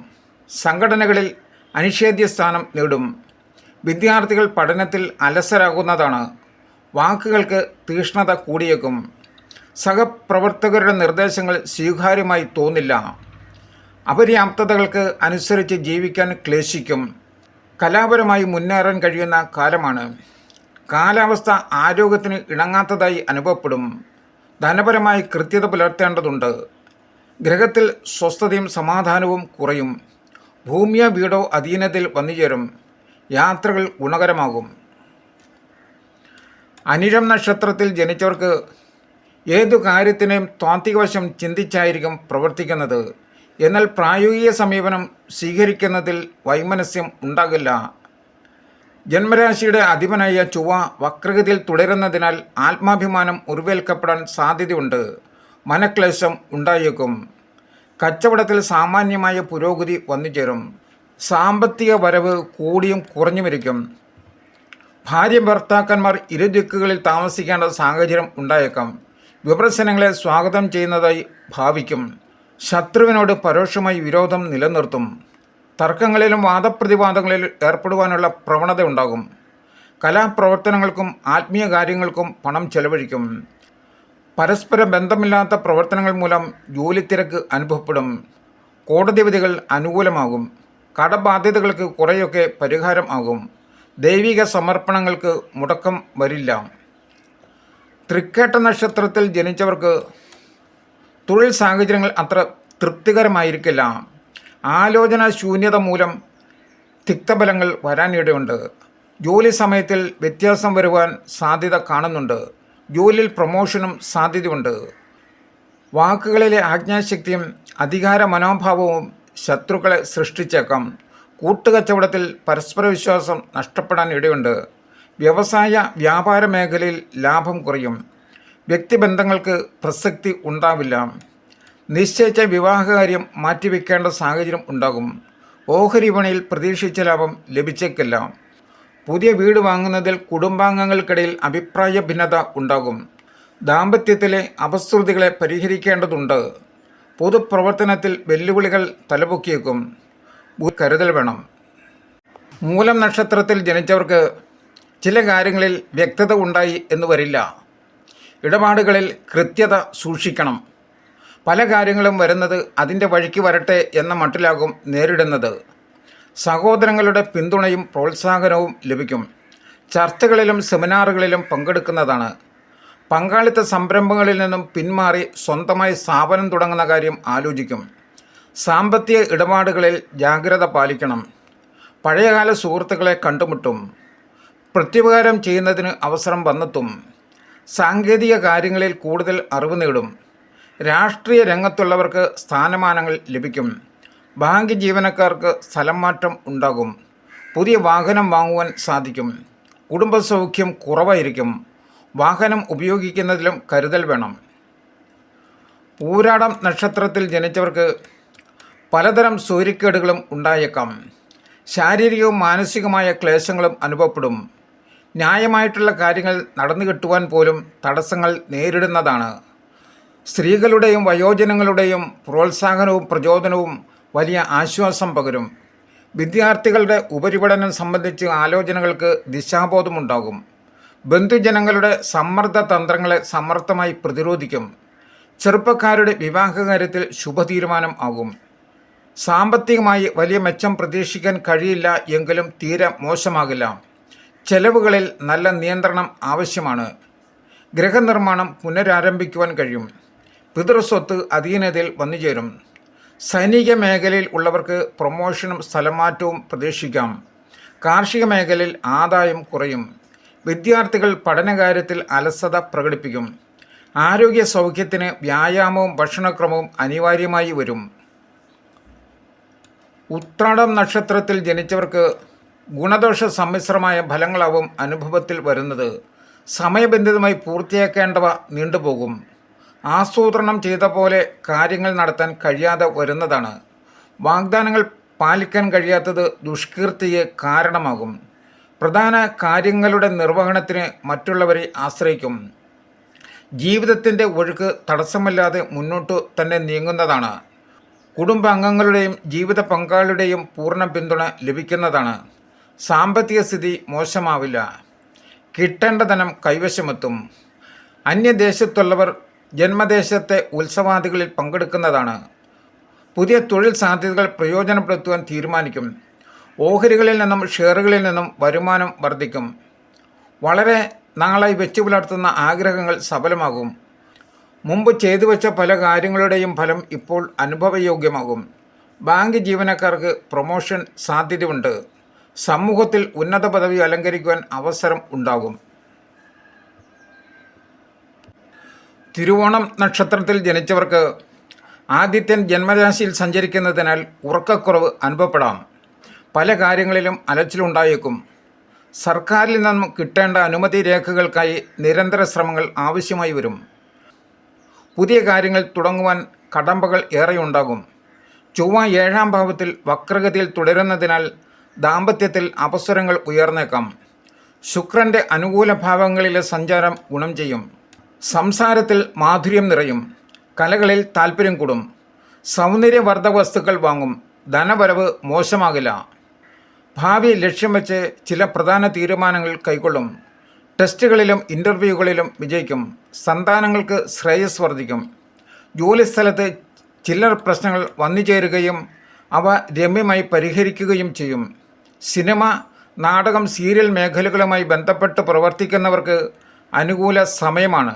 സംഘടനകളിൽ അനിഷേധ്യ സ്ഥാനം നേടും. വിദ്യാർത്ഥികൾ പഠനത്തിൽ അലസരാകുന്നതാണ്. വാക്കുകൾക്ക് തീക്ഷ്ണത കൂടിയേക്കും. സഹപ്രവർത്തകരുടെ നിർദ്ദേശങ്ങൾ സ്വീകാര്യമായി തോന്നില്ല. അപര്യാപ്തതകൾക്ക് അനുസരിച്ച് ജീവിക്കാൻ ക്ലേശിക്കും. കലാപരമായി മുന്നേറാൻ കഴിയുന്ന കാലമാണ്. കാലാവസ്ഥ ആരോഗ്യത്തിന് ഇണങ്ങാത്തതായി അനുഭവപ്പെടും. ധനപരമായി കൃത്യത പുലർത്തേണ്ടതുണ്ട്. ഗ്രഹത്തിൽ സ്വസ്ഥതയും സമാധാനവും കുറയും. ഭൂമിയോ വീടോ അധീനത്തിൽ വന്നുചേരും. യാത്രകൾ ഗുണകരമാകും. അനിഴം നക്ഷത്രത്തിൽ ജനിച്ചവർക്ക് ഏതു കാര്യത്തിനെയും താത്വികവശം ചിന്തിച്ചായിരിക്കും പ്രവർത്തിക്കുന്നത്. എന്നാൽ പ്രായോഗിക സമീപനം സ്വീകരിക്കുന്നതിൽ വൈമനസ്യം ഉണ്ടാകില്ല. ജന്മരാശിയുടെ അധിപനായ ചൊവ്വ വക്രഗതിയിൽ തുടരുന്നതിനാൽ ആത്മാഭിമാനം മുറിവേൽക്കപ്പെടാൻ സാധ്യതയുണ്ട്. മനക്ലേശം ഉണ്ടായേക്കും. കച്ചവടത്തിൽ സാമാന്യമായ പുരോഗതി വന്നുചേരും. സാമ്പത്തിക വരവ് കൂടിയും കുറഞ്ഞുമിരിക്കും. ഭാര്യ ഭർത്താക്കന്മാർ ഇരുദിക്കുകളിൽ താമസിക്കേണ്ട സാഹചര്യം ഉണ്ടായേക്കാം. വിമർശനങ്ങളെ സ്വാഗതം ചെയ്യുന്നതായി ഭാവിക്കും. ശത്രുവിനോട് പരോക്ഷമായി വിരോധം നിലനിർത്തും. തർക്കങ്ങളിലും വാദപ്രതിവാദങ്ങളിലും ഏർപ്പെടുവാനുള്ള പ്രവണത ഉണ്ടാകും. കലാപ്രവർത്തനങ്ങൾക്കും ആത്മീയ കാര്യങ്ങൾക്കും പണം ചെലവഴിക്കും. പരസ്പര ബന്ധമില്ലാത്ത പ്രവർത്തനങ്ങൾ മൂലം ജോലിത്തിരക്ക് അനുഭവപ്പെടും. കോടതി വിധികൾ അനുകൂലമാകും. കടബാധ്യതകൾക്ക് കുറേയൊക്കെ പരിഹാരം ആകും. ദൈവിക സമർപ്പണങ്ങൾക്ക് മുടക്കം വരില്ല. തൃക്കേട്ട നക്ഷത്രത്തിൽ ജനിച്ചവർക്ക് തൊഴിൽ സാഹചര്യങ്ങൾ അത്ര തൃപ്തികരമായിരിക്കില്ല. ആലോചന ശൂന്യത മൂലം തിക്തഫലങ്ങൾ വരാനിടയുണ്ട്. ജോലി സമയത്തിൽ വ്യത്യാസം വരുവാൻ സാധ്യത കാണുന്നുണ്ട്. ജോലിയിൽ പ്രൊമോഷനും സാധ്യതയുണ്ട്. വാക്കുകളിലെ ആജ്ഞാശക്തിയും അധികാര മനോഭാവവും ശത്രുക്കളെ സൃഷ്ടിച്ചേക്കാം. കൂട്ടുകച്ചവടത്തിൽ പരസ്പര വിശ്വാസം നഷ്ടപ്പെടാൻ ഇടയുണ്ട്. വ്യവസായ വ്യാപാര മേഖലയിൽ ലാഭം കുറയും. വ്യക്തിബന്ധങ്ങൾക്ക് പ്രസക്തി ഉണ്ടാവില്ല. നിശ്ചയിച്ച വിവാഹകാര്യം മാറ്റിവെക്കേണ്ട സാഹചര്യം ഉണ്ടാകും. ഓഹരി വിപണിയിൽ പ്രതീക്ഷിച്ച ലാഭം ലഭിച്ചേക്കില്ല. പുതിയ വീട് വാങ്ങുന്നതിൽ കുടുംബാംഗങ്ങൾക്കിടയിൽ അഭിപ്രായ ഭിന്നത ഉണ്ടാകും. ദാമ്പത്യത്തിലെ അപസ്തുതികളെ പരിഹരിക്കേണ്ടതുണ്ട്. പൊതുപ്രവർത്തനത്തിൽ വെല്ലുവിളികൾ തലപൊക്കിയേക്കും. കരുതൽ വേണം. മൂലം നക്ഷത്രത്തിൽ ജനിച്ചവർക്ക് ചില കാര്യങ്ങളിൽ വ്യക്തത ഉണ്ടായി എന്ന് വരില്ല. ഇടപാടുകളിൽ കൃത്യത സൂക്ഷിക്കണം. പല കാര്യങ്ങളും വരുന്നത് അതിൻ്റെ വഴിക്ക് വരട്ടെ എന്ന മട്ടിലാകും നേരിടുന്നത്. സഹോദരങ്ങളുടെ പിന്തുണയും പ്രോത്സാഹനവും ലഭിക്കും. ചർച്ചകളിലും സെമിനാറുകളിലും പങ്കെടുക്കുന്നതാണ്. പങ്കാളിത്ത സംരംഭങ്ങളിൽ നിന്നും പിന്മാറി സ്വന്തമായി സ്ഥാപനം തുടങ്ങുന്ന കാര്യം ആലോചിക്കും. സാമ്പത്തിക ഇടപാടുകളിൽ ജാഗ്രത പാലിക്കണം. പഴയകാല സുഹൃത്തുക്കളെ കണ്ടുമുട്ടും. പ്രത്യുപകാരം ചെയ്യുന്നതിന് അവസരം വന്നെത്തും. സാങ്കേതിക കാര്യങ്ങളിൽ കൂടുതൽ അറിവ് നേടും. രാഷ്ട്രീയ രംഗത്തുള്ളവർക്ക് സ്ഥാനമാനങ്ങൾ ലഭിക്കും. ബാങ്ക് ജീവനക്കാർക്ക് സ്ഥലം മാറ്റം ഉണ്ടാകും. പുതിയ വാഹനം വാങ്ങുവാൻ സാധിക്കും. കുടുംബസൗഖ്യം കുറവായിരിക്കും. വാഹനം ഉപയോഗിക്കുന്നതിലും കരുതൽ വേണം. പൂരാടം നക്ഷത്രത്തിൽ ജനിച്ചവർക്ക് പലതരം സൂര്യക്കേടുകളും ഉണ്ടായേക്കാം. ശാരീരികവും മാനസികമായ ക്ലേശങ്ങളും അനുഭവപ്പെടും. ന്യായമായിട്ടുള്ള കാര്യങ്ങൾ നടന്നു കിട്ടുവാൻ പോലും തടസ്സങ്ങൾ നേരിടുന്നതാണ്. സ്ത്രീകളുടെയും വയോജനങ്ങളുടെയും പ്രോത്സാഹനവും പ്രചോദനവും വലിയ ആശ്വാസം പകരും. വിദ്യാർത്ഥികളുടെ ഉപരിപഠനം സംബന്ധിച്ച് ആലോചനകൾക്ക് ദിശാബോധമുണ്ടാകും. ബന്ധുജനങ്ങളുടെ സമ്മർദ്ദ തന്ത്രങ്ങളെ സമർത്ഥമായി പ്രതിരോധിക്കും. ചെറുപ്പക്കാരുടെ വിവാഹകാര്യത്തിൽ ശുഭതീരുമാനം ആകും. സാമ്പത്തികമായി വലിയ മെച്ചം പ്രതീക്ഷിക്കാൻ കഴിയില്ല എങ്കിലും തീരെ മോശമാകില്ല. ചെലവുകളിൽ നല്ല നിയന്ത്രണം ആവശ്യമാണ്. ഗൃഹനിർമ്മാണം പുനരാരംഭിക്കുവാൻ കഴിയും. പിതൃസ്വത്ത് അധീനതയിൽ വന്നുചേരും. സൈനിക മേഖലയിൽ ഉള്ളവർക്ക് പ്രൊമോഷനും സ്ഥലമാറ്റവും പ്രതീക്ഷിക്കാം. കാർഷിക മേഖലയിൽ ആദായം കുറയും. വിദ്യാർത്ഥികൾ പഠനകാര്യത്തിൽ അലസത പ്രകടിപ്പിക്കും. ആരോഗ്യ സൗഖ്യത്തിന് വ്യായാമവും ഭക്ഷണക്രമവും അനിവാര്യമായി വരും. ഉത്രാടം നക്ഷത്രത്തിൽ ജനിച്ചവർക്ക് ഗുണദോഷ സമ്മിശ്രമായ ഫലങ്ങളാവും അനുഭവത്തിൽ വരുന്നത്. സമയബന്ധിതമായി പൂർത്തിയാക്കേണ്ടവ നീണ്ടുപോകും. ആസൂത്രണം ചെയ്ത പോലെ കാര്യങ്ങൾ നടത്താൻ കഴിയാതെ വരുന്നതാണ്. വാഗ്ദാനങ്ങൾ പാലിക്കാൻ കഴിയാത്തത് ദുഷ്കീർത്തിയെ കാരണമാകും. പ്രധാന കാര്യങ്ങളുടെ നിർവഹണത്തിന് മറ്റുള്ളവരെ ആശ്രയിക്കും. ജീവിതത്തിൻ്റെ ഒഴുക്ക് തടസ്സമില്ലാതെ മുന്നോട്ടു തന്നെ നീങ്ങുന്നതാണ്. കുടുംബാംഗങ്ങളുടെയും ജീവിത പങ്കാളിയുടെയും പൂർണ്ണ പിന്തുണ ലഭിക്കുന്നതാണ്. സാമ്പത്തിക സ്ഥിതി മോശമാവില്ല. കിട്ടേണ്ട ധനം കൈവശമെത്തും. അന്യദേശത്തുള്ളവർ ജന്മദേശത്തെ ഉത്സവാദികളിൽ പങ്കെടുക്കുന്നതാണ്. പുതിയ തൊഴിൽ സാധ്യതകൾ പ്രയോജനപ്പെടുത്തുവാൻ തീരുമാനിക്കും. ഓഹരികളിൽ നിന്നും ഷെയറുകളിൽ നിന്നും വരുമാനം വർദ്ധിക്കും. വളരെ നാളായി വെച്ചു പുലർത്തുന്ന ആഗ്രഹങ്ങൾ സഫലമാകും. മുമ്പ് ചെയ്തു വെച്ച പല കാര്യങ്ങളുടെയും ഫലം ഇപ്പോൾ അനുഭവയോഗ്യമാകും. ബാങ്ക് ജീവനക്കാർക്ക് പ്രൊമോഷൻ സാധ്യതയുണ്ട്. സമൂഹത്തിൽ ഉന്നത പദവി അലങ്കരിക്കുവാൻ അവസരം ഉണ്ടാകും. തിരുവോണം നക്ഷത്രത്തിൽ ജനിച്ചവർക്ക് ആദിത്യൻ ജന്മരാശിയിൽ സഞ്ചരിക്കുന്നതിനാൽ ഉറക്കക്കുറവ് അനുഭവപ്പെടാം. പല കാര്യങ്ങളിലും അലച്ചിലുണ്ടായേക്കും. സർക്കാരിൽ നിന്നും കിട്ടേണ്ട അനുമതി രേഖകൾക്കായി നിരന്തര ശ്രമങ്ങൾ ആവശ്യമായി വരും. പുതിയ കാര്യങ്ങൾ തുടങ്ങുവാൻ കടമ്പകൾ ഏറെയുണ്ടാകും. ചൊവ്വ 7-ാം ഭാവത്തിൽ വക്രഗതിയിൽ തുടരുന്നതിനാൽ ദാമ്പത്യത്തിൽ അപസ്വരങ്ങൾ ഉയർന്നേക്കാം. ശുക്രൻ്റെ അനുകൂല ഭാവങ്ങളിലെ സഞ്ചാരം ഗുണം ചെയ്യും. സംസാരത്തിൽ മാധുര്യം നിറയും. കലകളിൽ താൽപ്പര്യം കൂടും. സൗന്ദര്യവർദ്ധക വസ്തുക്കൾ വാങ്ങും. ധനവരവ് മോശമാകില്ല. ഭാവി ലക്ഷ്യം വെച്ച് ചില പ്രധാന തീരുമാനങ്ങൾ കൈക്കൊള്ളും. ടെസ്റ്റുകളിലും ഇൻ്റർവ്യൂകളിലും വിജയിക്കും. സന്താനങ്ങൾക്ക് ശ്രേയസ് വർദ്ധിക്കും. ജോലിസ്ഥലത്ത് ചില്ലറ പ്രശ്നങ്ങൾ വന്നുചേരുകയും അവ രമ്യമായി പരിഹരിക്കുകയും ചെയ്യും. സിനിമ, നാടകം, സീരിയൽ മേഖലകളുമായി ബന്ധപ്പെട്ട് പ്രവർത്തിക്കുന്നവർക്ക് അനുകൂല സമയമാണ്.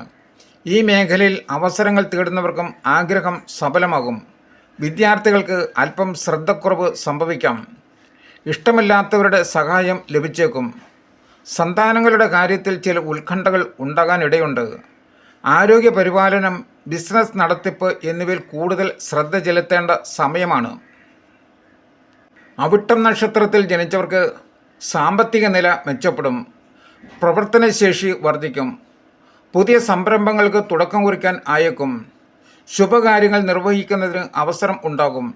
ഈ മേഖലയിൽ അവസരങ്ങൾ തേടുന്നവർക്കും ആഗ്രഹം സഫലമാകും. വിദ്യാർത്ഥികൾക്ക് അല്പം ശ്രദ്ധക്കുറവ് സംഭവിക്കാം. ഇഷ്ടമില്ലാത്തവരുടെ സഹായം ലഭിച്ചേക്കും. സന്താനങ്ങളുടെ കാര്യത്തിൽ ചില ഉത്കണ്ഠകൾ ഉണ്ടാകാനിടയുണ്ട്. ആരോഗ്യ പരിപാലനം, ബിസിനസ് നടത്തിപ്പ് എന്നിവയിൽ കൂടുതൽ ശ്രദ്ധ ചെലുത്തേണ്ട സമയമാണ്. അവിട്ടം നക്ഷത്രത്തിൽ ജനിച്ചവർക്ക് സാമ്പത്തിക നില മെച്ചപ്പെടും. പ്രവർത്തനശേഷി വർദ്ധിക്കും. പുതിയ സംരംഭങ്ങൾക്ക് തുടക്കം കുറിക്കാൻ ആയേക്കും. ശുഭകാര്യങ്ങൾ നിർവഹിക്കുന്നതിന് അവസരം ഉണ്ടാകും.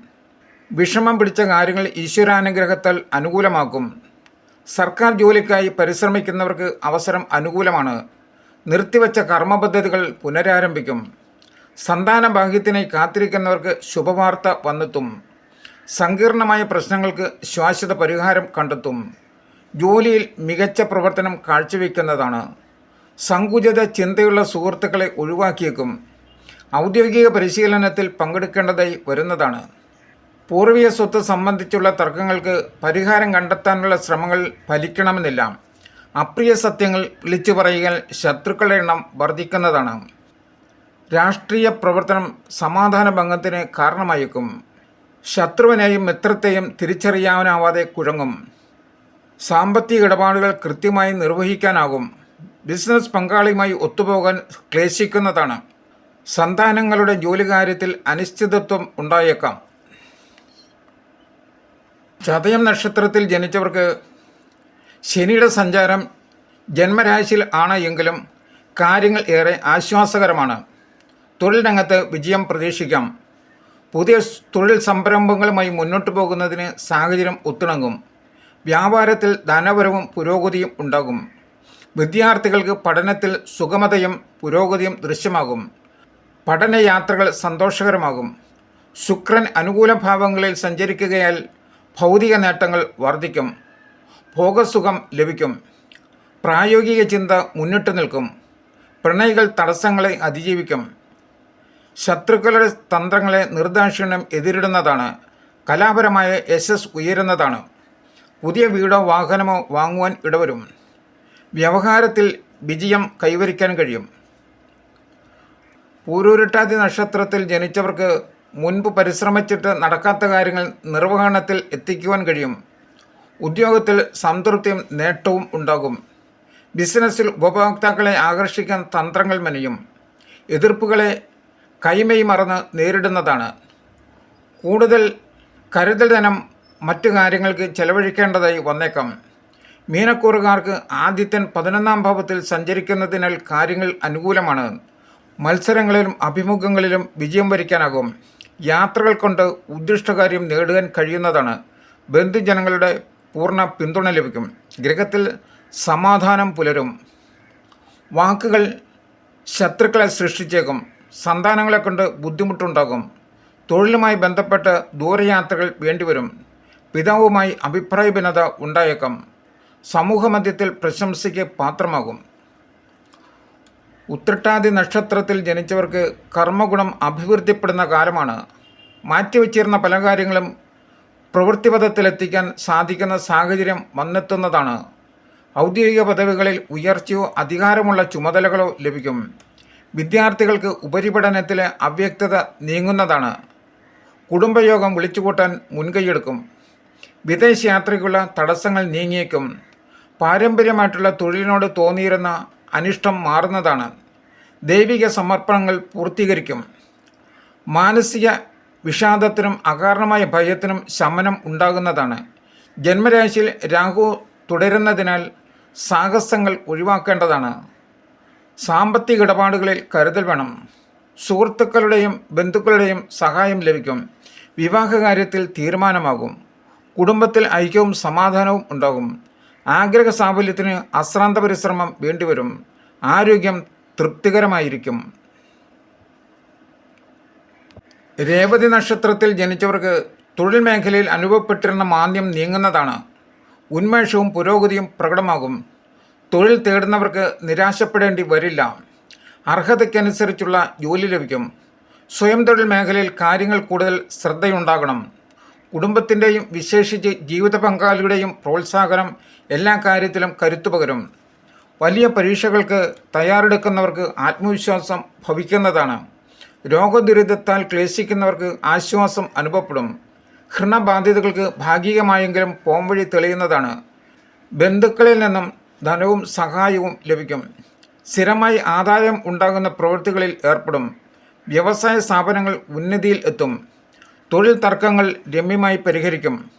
വിഷമം പിടിച്ച കാര്യങ്ങൾ ഈശ്വരാനുഗ്രഹത്താൽ അനുകൂലമാക്കും. സർക്കാർ ജോലിക്കായി പരിശ്രമിക്കുന്നവർക്ക് അവസരം അനുകൂലമാണ്. നിർത്തിവെച്ച കർമ്മപദ്ധതികൾ പുനരാരംഭിക്കും. സന്താന ഭാഗ്യത്തിനായി കാത്തിരിക്കുന്നവർക്ക് ശുഭവാർത്ത വന്നെത്തും. സങ്കീർണമായ പ്രശ്നങ്ങൾക്ക് ശാശ്വത പരിഹാരം കണ്ടെത്തും. ജോലിയിൽ മികച്ച പ്രവർത്തനം കാഴ്ചവെക്കുന്നതാണ്. സങ്കുചിത ചിന്തയുള്ള സുഹൃത്തുക്കളെ ഒഴിവാക്കിയേക്കും. ഔദ്യോഗിക പരിശീലനത്തിൽ പങ്കെടുക്കേണ്ടതായി വരുന്നതാണ്. പൂർവീയ സ്വത്ത് സംബന്ധിച്ചുള്ള തർക്കങ്ങൾക്ക് പരിഹാരം കണ്ടെത്താനുള്ള ശ്രമങ്ങൾ ഫലിക്കണമെന്നില്ല. അപ്രിയ സത്യങ്ങൾ വിളിച്ചു പറയുകയാൽ ശത്രുക്കളുടെ എണ്ണം വർദ്ധിക്കുന്നതാണ്. രാഷ്ട്രീയ പ്രവർത്തനം സമാധാന ഭംഗത്തിന് കാരണമായേക്കും. ശത്രുവിനെയും മിത്രത്തെയും തിരിച്ചറിയാനാവാതെ കുഴങ്ങും. സാമ്പത്തിക ഇടപാടുകൾ കൃത്യമായി നിർവഹിക്കാനാകും. ബിസിനസ് പങ്കാളിയുമായി ഒത്തുപോകാൻ ക്ലേശിക്കുന്നതാണ്. സന്താനങ്ങളുടെ ജോലികാര്യത്തിൽ അനിശ്ചിതത്വം ഉണ്ടായേക്കാം. ചതയം നക്ഷത്രത്തിൽ ജനിച്ചവർക്ക് ശനിയുടെ സഞ്ചാരം ജന്മരാശിയിൽ ആണ് എങ്കിലും കാര്യങ്ങൾ ഏറെ ആശ്വാസകരമാണ്. തൊഴിൽ രംഗത്ത് വിജയം പ്രതീക്ഷിക്കാം. പുതിയ തൊഴിൽ സംരംഭങ്ങളുമായി മുന്നോട്ട് പോകുന്നതിന് സാഹചര്യം ഒത്തിണങ്ങും. വ്യാപാരത്തിൽ ധനവരവും പുരോഗതിയും ഉണ്ടാകും. വിദ്യാർത്ഥികൾക്ക് പഠനത്തിൽ സുഗമതയും പുരോഗതിയും ദൃശ്യമാകും. പഠനയാത്രകൾ സന്തോഷകരമാകും. ശുക്രൻ അനുകൂല ഭാവങ്ങളിൽ സഞ്ചരിക്കുകയാൽ ഭൗതിക നേട്ടങ്ങൾ വർദ്ധിക്കും. ഭോഗസുഖം ലഭിക്കും. പ്രായോഗിക ചിന്ത മുന്നിട്ട് നിൽക്കും. പ്രണയികൾ തടസ്സങ്ങളെ അതിജീവിക്കും. ശത്രുക്കളുടെ തന്ത്രങ്ങളെ നിർദാക്ഷിണ്യം എതിരിടുന്നതാണ്. കലാപരമായ യശസ് ഉയരുന്നതാണ്. പുതിയ വീടോ വാഹനമോ വാങ്ങുവാൻ ഇടവരും. വ്യവഹാരത്തിൽ വിജയം കൈവരിക്കാൻ കഴിയും. പൂരുരുട്ടാതി നക്ഷത്രത്തിൽ ജനിച്ചവർക്ക് മുൻപ് പരിശ്രമിച്ചിട്ട് നടക്കാത്ത കാര്യങ്ങൾ നിർവഹണത്തിൽ എത്തിക്കുവാൻ കഴിയും. ഉദ്യോഗത്തിൽ സംതൃപ്തിയും നേട്ടവും ഉണ്ടാകും. ബിസിനസ്സിൽ ഉപഭോക്താക്കളെ ആകർഷിക്കാൻ തന്ത്രങ്ങൾ മെനയും. എതിർപ്പുകളെ കൈമൈ മറന്ന് നേരിടുന്നതാണ്. കൂടുതൽ കരുതൽ ധനം മറ്റു കാര്യങ്ങൾക്ക് ചെലവഴിക്കേണ്ടതായി വന്നേക്കാം. മീനക്കൂറുകാർക്ക് ആദിത്യൻ 11-ാം ഭാവത്തിൽ സഞ്ചരിക്കുന്നതിനാൽ കാര്യങ്ങൾ അനുകൂലമാണ്. മത്സരങ്ങളിലും അഭിമുഖങ്ങളിലും വിജയം വരിക്കാനാകും. യാത്രകൾ കൊണ്ട് ഉദ്ദിഷ്ടകാര്യം നേടുവാൻ കഴിയുന്നതാണ്. ബന്ധുജനങ്ങളുടെ പൂർണ്ണ പിന്തുണ ലഭിക്കും. ഗൃഹത്തിൽ സമാധാനം പുലരും. വാക്കുകൾ ശത്രുക്കളെ സൃഷ്ടിച്ചേക്കും. സന്താനങ്ങളെ കൊണ്ട് ബുദ്ധിമുട്ടുണ്ടാകും. തൊഴിലുമായി ബന്ധപ്പെട്ട് ദൂരയാത്രകൾ വേണ്ടിവരും. പിതാവുമായി അഭിപ്രായ ഭിന്നത ഉണ്ടായേക്കാം. സമൂഹമധ്യത്തിൽ പ്രശംസയ്ക്ക് പാത്രമാകും. ഉത്രട്ടാതി നക്ഷത്രത്തിൽ ജനിച്ചവർക്ക് കർമ്മഗുണം അഭിവൃദ്ധിപ്പെടുന്ന കാലമാണ്. മാറ്റിവെച്ചിരുന്ന പല കാര്യങ്ങളും പ്രവൃത്തിപഥത്തിലെത്തിക്കാൻ സാധിക്കുന്ന സാഹചര്യം വന്നെത്തുന്നതാണ്. ഔദ്യോഗിക പദവികളിൽ ഉയർച്ചയോ അധികാരമുള്ള ചുമതലകളോ ലഭിക്കും. വിദ്യാർത്ഥികൾക്ക് ഉപരിപഠനത്തിലെ അവ്യക്തത നീങ്ങുന്നതാണ്. കുടുംബയോഗം വിളിച്ചുകൂട്ടാൻ മുൻകൈയെടുക്കും. വിദേശയാത്രയ്ക്കുള്ള തടസ്സങ്ങൾ നീങ്ങിയേക്കും. പാരമ്പര്യമായിട്ടുള്ള തൊഴിലിനോട് തോന്നിയിരുന്ന അനിഷ്ടം മാറുന്നതാണ്. ദൈവിക സമർപ്പണങ്ങൾ പൂർത്തീകരിക്കും. മാനസിക വിഷാദത്തിനും അകാരണമായ ഭയത്തിനും ശമനം ഉണ്ടാകുന്നതാണ്. ജന്മരാശിയിൽ രാഹു തുടരുന്നതിനാൽ സാഹസങ്ങൾ ഒഴിവാക്കേണ്ടതാണ്. സാമ്പത്തിക ഇടപാടുകളിൽ കരുതൽ വേണം. സുഹൃത്തുക്കളുടെയും ബന്ധുക്കളുടെയും സഹായം ലഭിക്കും. വിവാഹകാര്യത്തിൽ തീരുമാനമാകും. കുടുംബത്തിൽ ഐക്യവും സമാധാനവും ഉണ്ടാകും. ആഗ്രഹ സാഫല്യത്തിന് അശ്രാന്ത പരിശ്രമം വേണ്ടിവരും. ആരോഗ്യം തൃപ്തികരമായിരിക്കും. രേവതി നക്ഷത്രത്തിൽ ജനിച്ചവർക്ക് തൊഴിൽ മേഖലയിൽ അനുഭവപ്പെട്ടിരുന്ന മാന്ദ്യം നീങ്ങുന്നതാണ്. ഉന്മേഷവും പുരോഗതിയും പ്രകടമാകും. തൊഴിൽ തേടുന്നവർക്ക് നിരാശപ്പെടേണ്ടി വരില്ല. അർഹതയ്ക്കനുസരിച്ചുള്ള ജോലി ലഭിക്കും. സ്വയം തൊഴിൽ മേഖലയിൽ കാര്യങ്ങൾ കൂടുതൽ ശ്രദ്ധയുണ്ടാകണം. കുടുംബത്തിൻ്റെയും വിശേഷിച്ച് ജീവിത പങ്കാളിയുടെയും പ്രോത്സാഹനം എല്ലാ കാര്യത്തിലും കരുത്തു പകരും. വലിയ പരീക്ഷകൾക്ക് തയ്യാറെടുക്കുന്നവർക്ക് ആത്മവിശ്വാസം ഭവിക്കുന്നതാണ്. രോഗദുരിതത്താൽ ക്ലേശിക്കുന്നവർക്ക് ആശ്വാസം അനുഭവപ്പെടും. ഘൃണബാധിതകൾക്ക് ഭാഗികമായെങ്കിലും പോംവഴി തെളിയുന്നതാണ്. ബന്ധുക്കളിൽ നിന്നും ധനവും സഹായവും ലഭിക്കും. സ്ഥിരമായി ആദായം ഉണ്ടാകുന്ന പ്രവൃത്തികളിൽ ഏർപ്പെടും. വ്യവസായ സ്ഥാപനങ്ങൾ ഉന്നതിയിൽ എത്തും. തൊഴിൽ തർക്കങ്ങൾ രമ്യമായി പരിഹരിക്കും.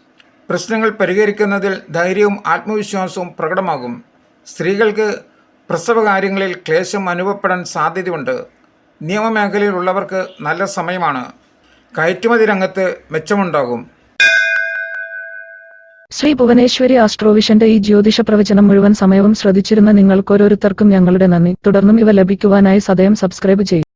പ്രശ്നങ്ങൾ പരിഹരിക്കുന്നതിൽ ധൈര്യവും ആത്മവിശ്വാസവും പ്രകടമാകും. സ്ത്രീകൾക്ക് പ്രസവകാര്യങ്ങളിൽ ക്ലേശം അനുഭവപ്പെടാൻ സാധ്യതയുണ്ട്. നിയമമേഖലയിലുള്ളവർക്ക് നല്ല സമയമാണ്. കയറ്റുമതി രംഗത്ത് മെച്ചമുണ്ടാകും. ശ്രീ ഭുവനേശ്വരി ആസ്ട്രോവിഷന്റെ ഈ ജ്യോതിഷ പ്രവചനം മുഴുവൻ സമയവും ശ്രദ്ധിച്ചിരുന്ന നിങ്ങൾക്ക് ഓരോരുത്തർക്കും ഞങ്ങളുടെ നന്ദി. തുടർന്നും ഇവ ലഭിക്കുവാനായി സദയം സബ്സ്ക്രൈബ് ചെയ്യും.